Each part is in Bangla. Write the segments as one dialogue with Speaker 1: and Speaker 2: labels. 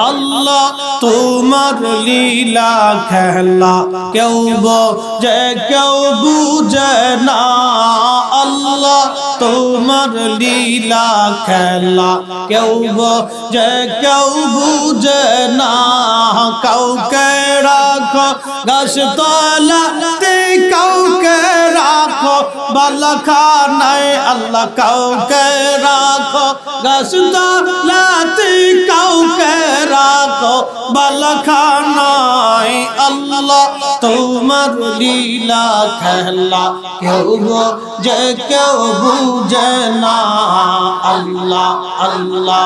Speaker 1: আল্লাহ তোমার লীলা খেলা কেউ বোঝে কেউ বুঝে না আল্লাহ তোমার লীলা খেলা কেউ বোঝে কেউ বুঝে না কাউকে রাখো গাছতলাতে কাউকে রাখো বালাখানায় আল্লাহ কাউকে রাখো গাছতলাতে কাউকে রাখো বালাখানায় আল্লাহ তোমার লীলা খেলা কেউ বোঝে কেউ বুঝে না আল্লাহ আল্লাহ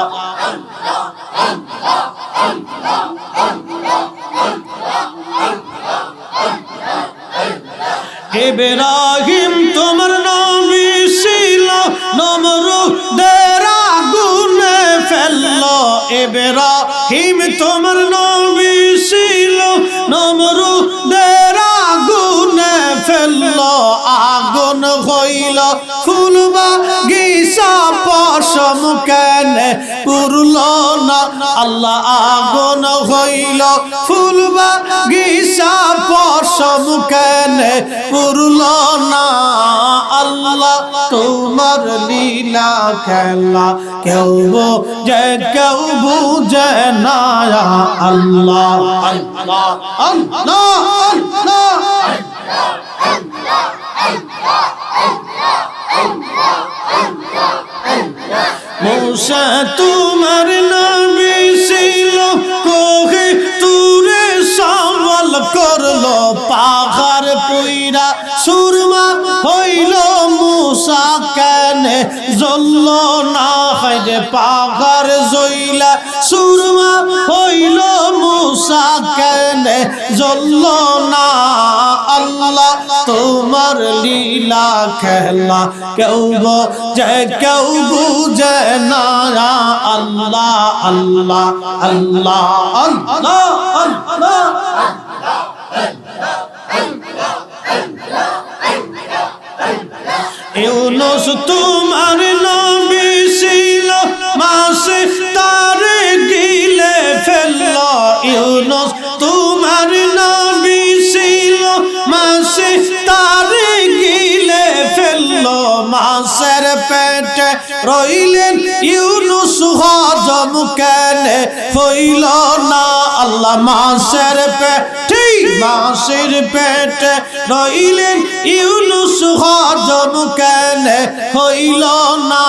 Speaker 1: ইব্রাহিম তোমার নবী ছিল নমরুদের আগুনে ফেললো ইব্রাহিম তোমার নবী ছিল নমরুদের আগুনে ফেললো আগুন হইল ফুল বাগিচা পশম কেনে পুরলো না আল্লাহ আগুন হইল ফুল বাগিচা পশম কেনে পুরলো না আল্লাহ তোমার লীলা খেলা কেউ বোঝে কেউ বুঝে না আল্লাহ আল্লাহ আল্লাহ আল্লাহ মুসা তোমার নবী ছিল কোহে তুরে সওয়াল করলো পাহাড় পুইরা সুরমা হইল মুসা কেনে জ্বলল না হায়রে পাহাড় জ্বইলা সুরমা হইল মুসা কেনে জ্বলল না আল্লাহ তোমার লীলা খেলা কেউ বোঝে কেউ বুঝে না আল্লাহ আল্লাহ আল্লাহ আল্লাহ আল্লাহ ইউনুস তোমার নবী ছিল মাছে তারে গিলে ফেললো ইউনুস তোমার নবী ছিল মাছে তারে গিলে ফেললো মাছের পেটে রইলেন ইউনুস হজম কেনে হইল না আল্লাহ মাছের পেটে মাছের পেটে রইলেন ইউনুস হজম কেনে হইল না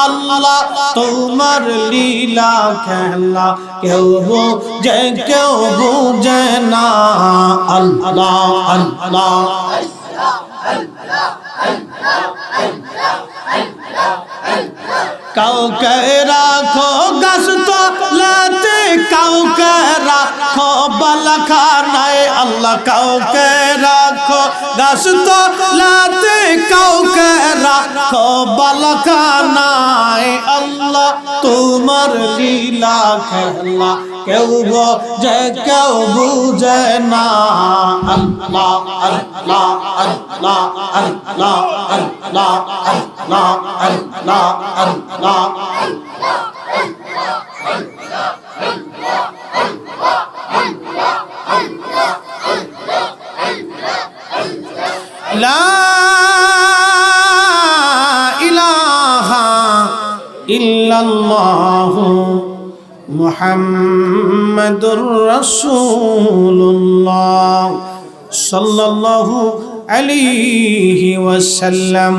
Speaker 1: আল্লাহ তোমার লীলা খেলা কেউ বোঝে কেউ বুঝে না আল্লাহ আল্লাহ কাউকে রাখো গাছতলাতে কাউকে রাখো বালাখানায় আল্লাহ কাউকে রাখো গাছতলাতে কাউকে রাখো বালাখানায় আল্লাহ তোমার লীলা খেলা কেউ বোঝে কেউ বুঝে না আল্লাহ আল্লাহ আল্লাহ আল্লাহ আল্লাহ আল্লাহ আল্লাহ আল্লাহ লা ইলাহা ইল্লাল্লাহু মুহাম্মাদুর রাসূলুল্লাহ সাল্লাল্লাহু আলাইহি ওয়াসাল্লাম।